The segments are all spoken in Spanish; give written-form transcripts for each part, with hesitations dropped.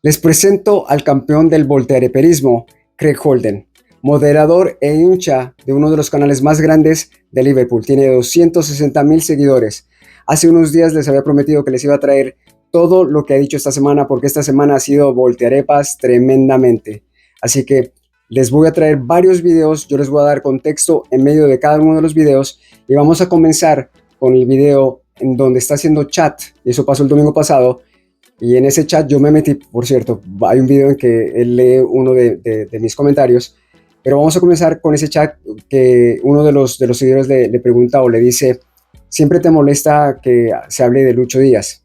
Les presento al campeón del volteareperismo, Craig Holden, moderador e hincha de uno de los canales más grandes de Liverpool. Tiene 260,000 seguidores. Hace unos días les había prometido que les iba a traer todo lo que ha dicho esta semana, porque esta semana ha sido voltearepas tremendamente. Así que les voy a traer varios videos, yo les voy a dar contexto en medio de cada uno de los videos y vamos a comenzar con el video en donde está haciendo chat, y eso pasó el domingo pasado. Y en ese chat yo me metí, por cierto, hay un video en que él lee uno de mis comentarios, pero vamos a comenzar con ese chat que uno de los seguidores le pregunta o le dice: siempre te molesta que se hable de Lucho Díaz.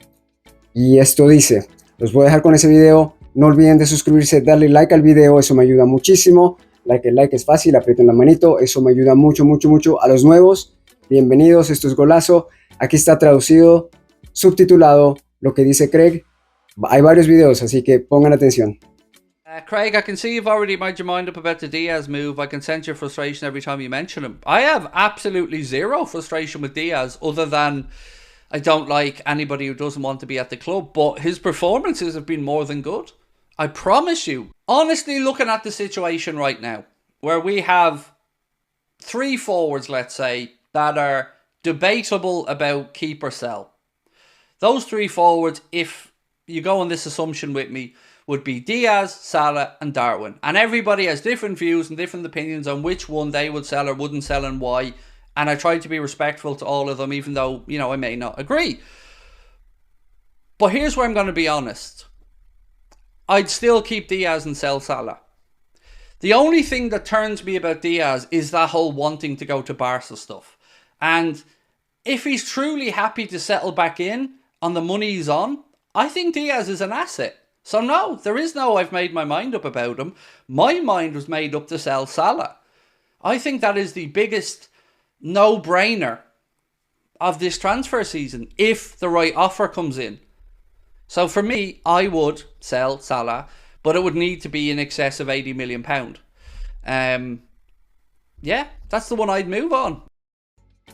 Y esto dice, los voy a dejar con ese video, no olviden de suscribirse, darle like al video, eso me ayuda muchísimo, el like es fácil, aprieten la manito, eso me ayuda mucho. A los nuevos, bienvenidos, esto es Golazo, aquí está traducido, subtitulado, lo que dice Craig. Hay varios videos, así que pongan atención. Craig, I can see you've already made your mind up about the Diaz move. I can sense your frustration every time you mention him. I have absolutely zero frustration with Diaz, other than I don't like anybody who doesn't want to be at the club, but his performances have been more than good. I promise you. Honestly, looking at the situation right now, where we have three forwards, let's say, that are debatable about keep or sell. Those three forwards, if you go on this assumption with me, would be Diaz, Salah and Darwin. And everybody has different views and different opinions on which one they would sell or wouldn't sell and why. And I try to be respectful to all of them, even though, you know, I may not agree. But here's where I'm going to be honest. I'd still keep Diaz and sell Salah. The only thing that turns me about Diaz is that whole wanting to go to Barca stuff. And if he's truly happy to settle back in on the money he's on, I think Diaz is an asset. So no, there is no I've made my mind up about him. My mind was made up to sell Salah. I think that is the biggest no-brainer of this transfer season, if the right offer comes in. So for me, I would sell Salah, but it would need to be in excess of £80 million. Yeah, that's the one I'd move on.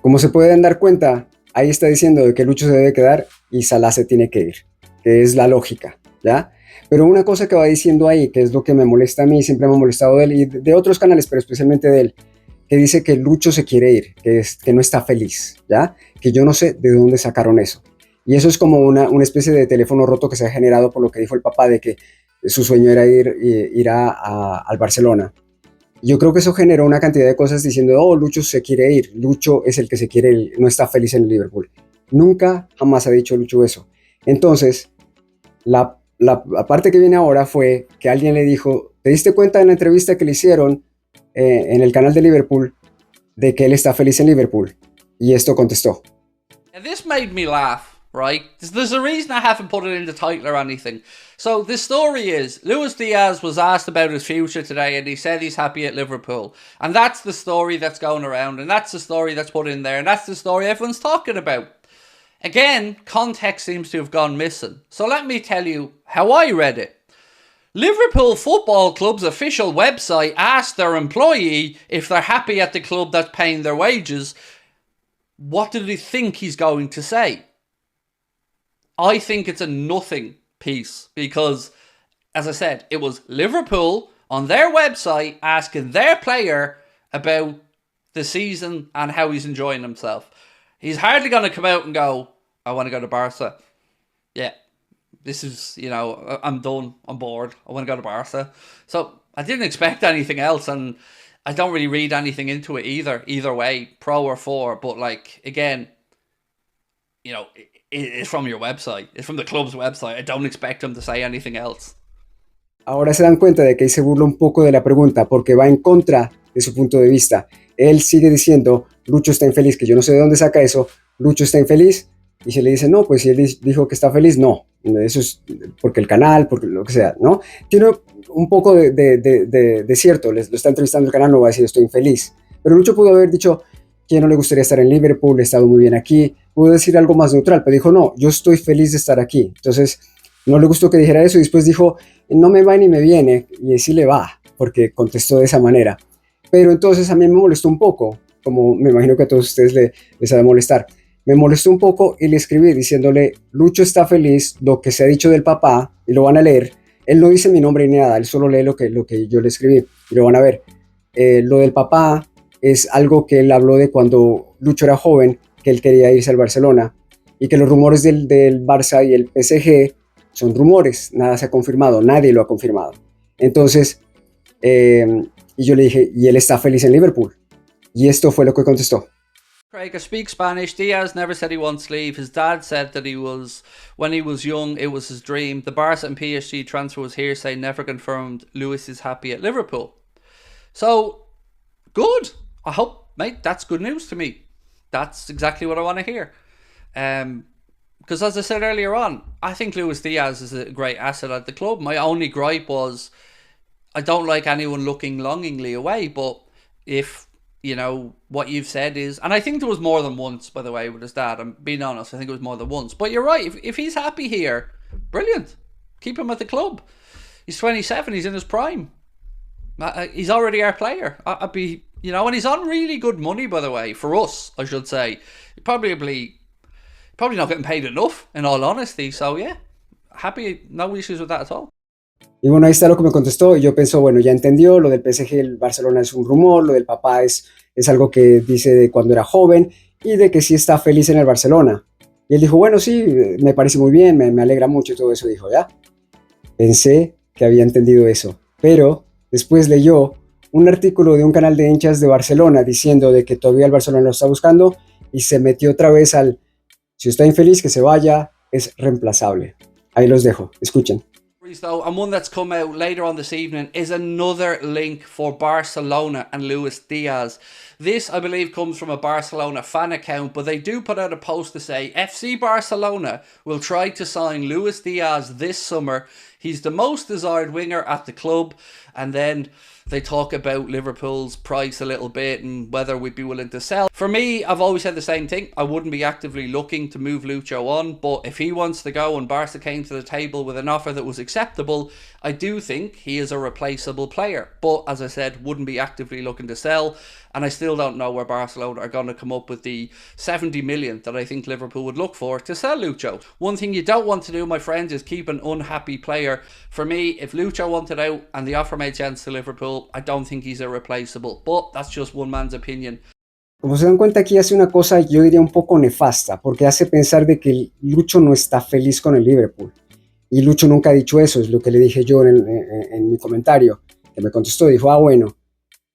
Como se pueden dar cuenta, ahí está diciendo de que Lucho se debe quedar y Salah se tiene que ir, que es la lógica, ¿ya? Pero una cosa que va diciendo ahí, que es lo que me molesta a mí, siempre me ha molestado de él y de otros canales, pero especialmente de él, que dice que Lucho se quiere ir, que no está feliz, ¿ya? Que yo no sé de dónde sacaron eso. Y eso es como una especie de teléfono roto que se ha generado por lo que dijo el papá de que su sueño era ir al Barcelona. Yo creo que eso generó una cantidad de cosas diciendo, oh, Lucho se quiere ir, Lucho es el que se quiere ir, no está feliz en el Liverpool. Nunca, jamás ha dicho Lucho eso. Entonces, la parte que viene ahora fue que alguien le dijo, ¿te diste cuenta en la entrevista que le hicieron en el canal de Liverpool de que él está feliz en Liverpool? Y esto contestó. This made me laugh. Right? There's a reason I haven't put it in the title or anything. So the story is, Luis Diaz was asked about his future today and he said he's happy at Liverpool. And that's the story that's going around, and that's the story that's put in there, and that's the story everyone's talking about. Again, context seems to have gone missing. So let me tell you how I read it. Liverpool Football Club's official website asked their employee if they're happy at the club that's paying their wages. What do they think he's going to say? I think it's a nothing piece because, as I said, it was Liverpool on their website asking their player about the season and how he's enjoying himself. He's hardly going to come out and go, I want to go to Barca. Yeah, this is, you know, I'm done, I'm bored, I want to go to Barca. So I didn't expect anything else, and I don't really read anything into it either way, pro or for. But like, again, you know, it's from your website. It's from the club's website. I don't expect him to say anything else. Ahora se dan cuenta de que ahí se burla un poco de la pregunta porque va en contra de su punto de vista. Él sigue diciendo, Lucho está infeliz, que yo no sé de dónde saca eso. Lucho está infeliz, y se le dice, no, pues si él dijo que está feliz, no. Eso es porque el canal, porque lo que sea, ¿no? Tiene un poco de cierto, lo está entrevistando el canal, no va a decir estoy infeliz. Pero Lucho pudo haber dicho que no le gustaría estar en Liverpool, he estado muy bien aquí. Pudo decir algo más neutral, pero dijo, no, yo estoy feliz de estar aquí. Entonces, no le gustó que dijera eso y después dijo, no me va ni me viene, y sí le va, porque contestó de esa manera. Pero entonces a mí me molestó un poco, como me imagino que a todos ustedes les ha de molestar. Me molestó un poco y le escribí diciéndole, Lucho está feliz, lo que se ha dicho del papá, y lo van a leer, Él no dice mi nombre ni nada, él solo lee lo que yo le escribí y lo van a ver. Lo del papá es algo que él habló de cuando Lucho era joven, que él quería irse al Barcelona y que los rumores del Barça y el PSG son rumores, nada se ha confirmado, nadie lo ha confirmado. Entonces, y yo le dije, ¿y él está feliz en Liverpool? Y esto fue lo que contestó. Craig, I speak Spanish. Diaz never said he wants to leave. His dad said that when he was young, it was his dream. The Barca and PSG transfer was hearsay, never confirmed. Luis is happy at Liverpool. So, good. I hope, mate, that's good news to me. That's exactly what I want to hear. Because as I said earlier on, I think Luis Diaz is a great asset at the club. My only gripe was I don't like anyone looking longingly away, but if you know what you've said is, and I think there was more than once, by the way, with his dad, I'm being honest, I think it was more than once, but you're right, if he's happy here, brilliant, keep him at the club. He's 27, he's in his prime, he's already our player. I'd be, you know, and he's on really good money, by the way, for us, I should say. Probably not getting paid enough, in all honesty, so yeah, happy, no issues with that at all. Y bueno, ahí está lo que me contestó y yo pienso, bueno, ya entendió, lo del PSG, el Barcelona es un rumor, lo del papá es algo que dice de cuando era joven y de que sí está feliz en el Barcelona. Y él dijo, bueno, sí, me parece muy bien, me alegra mucho y todo eso, dijo, ya. Pensé que había entendido eso, pero después leyó un artículo de un canal de hinchas de Barcelona diciendo de que todavía el Barcelona lo está buscando y se metió otra vez si está infeliz, que se vaya, es reemplazable. Ahí los dejo, escuchen. Though, and one that's come out later on this evening is another link for Barcelona and Luis Diaz. This, I believe, comes from a Barcelona fan account, but they do put out a post to say FC Barcelona will try to sign Luis Diaz this summer. He's the most desired winger at the club. And then they talk about Liverpool's price a little bit and whether we'd be willing to sell. For me, I've always said the same thing. I wouldn't be actively looking to move Lucho on, but if he wants to go and Barca came to the table with an offer that was acceptable, I do think he is a replaceable player. But as I said, wouldn't be actively looking to sell. And I still don't know where Barcelona are going to come up with the 70 million that I think Liverpool would look for to sell Lucho. One thing you don't want to do, my friends, is keep an unhappy player. For me, if Lucho wanted out and the offer made sense to Liverpool, I don't think he's irreplaceable. But that's just one man's opinion. Como se dan cuenta, aquí hace una cosa, yo diría un poco nefasta, porque hace pensar de que Lucho no está feliz con el Liverpool. Y Lucho nunca ha dicho eso, es lo que le dije yo en mi comentario, que me contestó, dijo, bueno,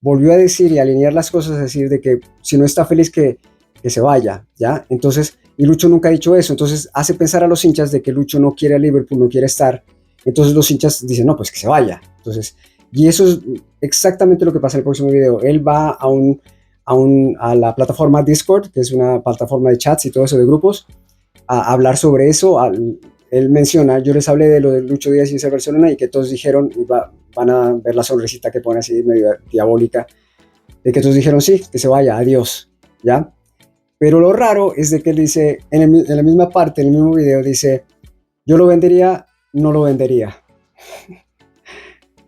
volvió a decir y a alinear las cosas, a decir de que si no está feliz que se vaya, ¿ya? Entonces, y Lucho nunca ha dicho eso, entonces hace pensar a los hinchas de que Lucho no quiere a Liverpool, no quiere estar, entonces los hinchas dicen, no, pues que se vaya. Entonces, y eso es exactamente lo que pasa en el próximo video. Él va a la plataforma Discord, que es una plataforma de chats y todo eso de grupos, a hablar sobre eso. Él menciona, yo les hablé de lo de Lucho Díaz y ese Barcelona y que todos dijeron, y van a ver la sonrisita que pone así medio diabólica, de que todos dijeron sí, que se vaya, adiós, ¿ya? Pero lo raro es de que él dice, en la misma parte, en el mismo video, dice, yo lo vendería, no lo vendería.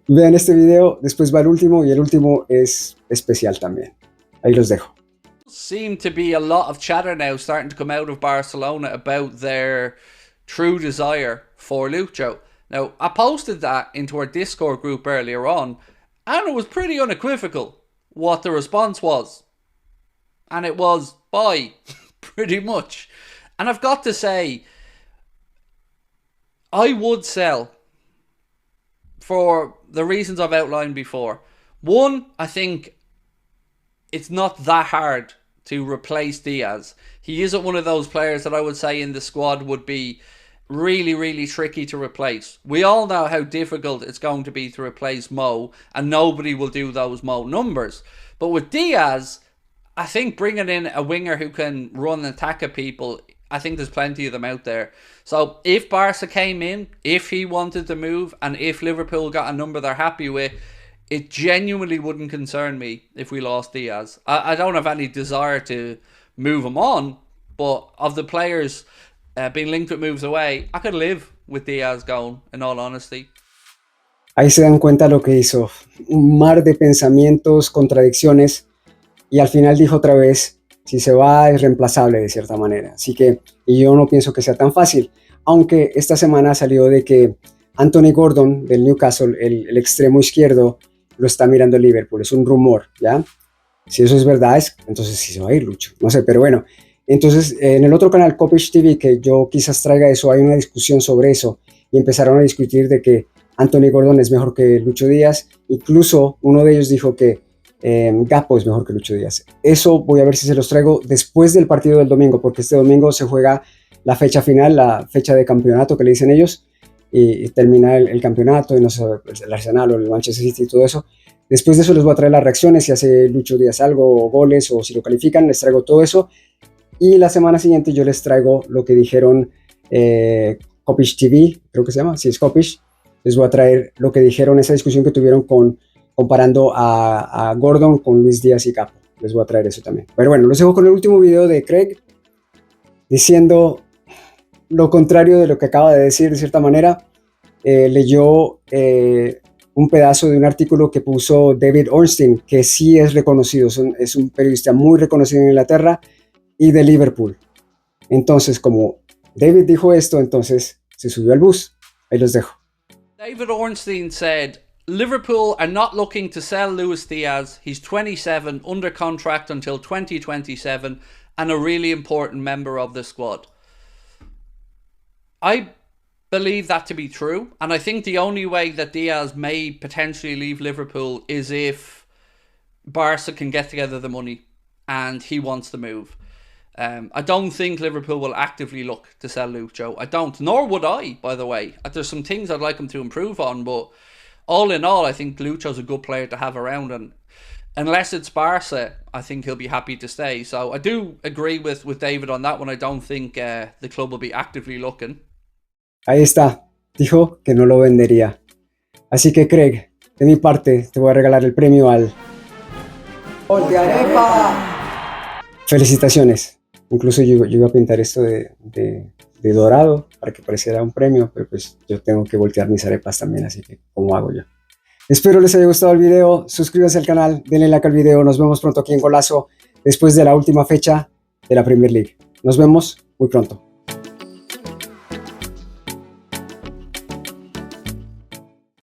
Vean este video, después va el último y el último es especial también. Ahí los dejo. Seem to be a lot of chatter now starting to come out of Barcelona about their true desire for Lucho. Now, I posted that into our Discord group earlier on, and it was pretty unequivocal what the response was. And it was, bye, pretty much. And I've got to say, I would sell for the reasons I've outlined before. One, I think it's not that hard to replace Diaz. He isn't one of those players that I would say in the squad would be really, really tricky to replace. We all know how difficult it's going to be to replace Mo, and nobody will do those Mo numbers. But with Diaz, I think bringing in a winger who can run and attack at people, I think there's plenty of them out there. So if Barca came in, if he wanted to move, and if Liverpool got a number they're happy with, it genuinely wouldn't concern me if we lost Diaz. I don't have any desire to move him on, but of the players being linked with moves away, I could live with Diaz going, in all honesty. Ahí se dan cuenta lo que hizo. Un mar de pensamientos, contradicciones, y al final dijo otra vez, si se va es reemplazable de cierta manera. Así que, y yo no pienso que sea tan fácil, aunque esta semana salió de que Anthony Gordon del Newcastle, el extremo izquierdo, lo está mirando el Liverpool. Es un rumor, ¿ya? Si eso es verdad, entonces sí se va a ir Lucho. No sé, pero bueno. Entonces, en el otro canal, Copich TV, que yo quizás traiga eso, hay una discusión sobre eso. Y empezaron a discutir de que Anthony Gordon es mejor que Lucho Díaz. Incluso uno de ellos dijo que Gapo es mejor que Lucho Díaz. Eso voy a ver si se los traigo después del partido del domingo, porque este domingo se juega la fecha final, la fecha de campeonato que le dicen ellos, y termina el campeonato, y no sé, el Arsenal o el Manchester City y todo eso. Después de eso les voy a traer las reacciones, si hace Lucho Díaz algo, o goles, o si lo califican, les traigo todo eso. Y la semana siguiente yo les traigo lo que dijeron Copich TV, creo que se llama, sí es Copich. Les voy a traer lo que dijeron, esa discusión que tuvieron comparando a Gordon con Luis Díaz y Capo. Les voy a traer eso también. Pero bueno, los dejo con el último video de Craig, diciendo lo contrario de lo que acaba de decir de cierta manera. Leyó un pedazo de un artículo que puso David Ornstein, que sí es reconocido, es un periodista muy reconocido en Inglaterra y de Liverpool. Entonces, como David dijo esto, entonces se subió al bus. Ahí los dejo. David Ornstein said, Liverpool are not looking to sell Luis Diaz. He's 27, under contract until 2027, and a really important member of the squad. I believe that to be true, and I think the only way that Diaz may potentially leave Liverpool is if Barca can get together the money and he wants to move. I don't think Liverpool will actively look to sell Lucho. I don't, nor would I, by the way. There's some things I'd like him to improve on, but all in all, I think Lucho's a good player to have around, and unless it's Barca, I think he'll be happy to stay. So I do agree with David on that one. I don't think the club will be actively looking. Ahí está, dijo que no lo vendería. Así que Craig, de mi parte, te voy a regalar el premio al ¡Gol de arepa! Felicitaciones. Incluso yo iba a pintar esto de dorado para que pareciera un premio, pero pues yo tengo que voltear mis arepas también, así que ¿cómo hago yo? Espero les haya gustado el video, suscríbanse al canal, denle like al video, nos vemos pronto aquí en Golazo, después de la última fecha de la Premier League. Nos vemos muy pronto.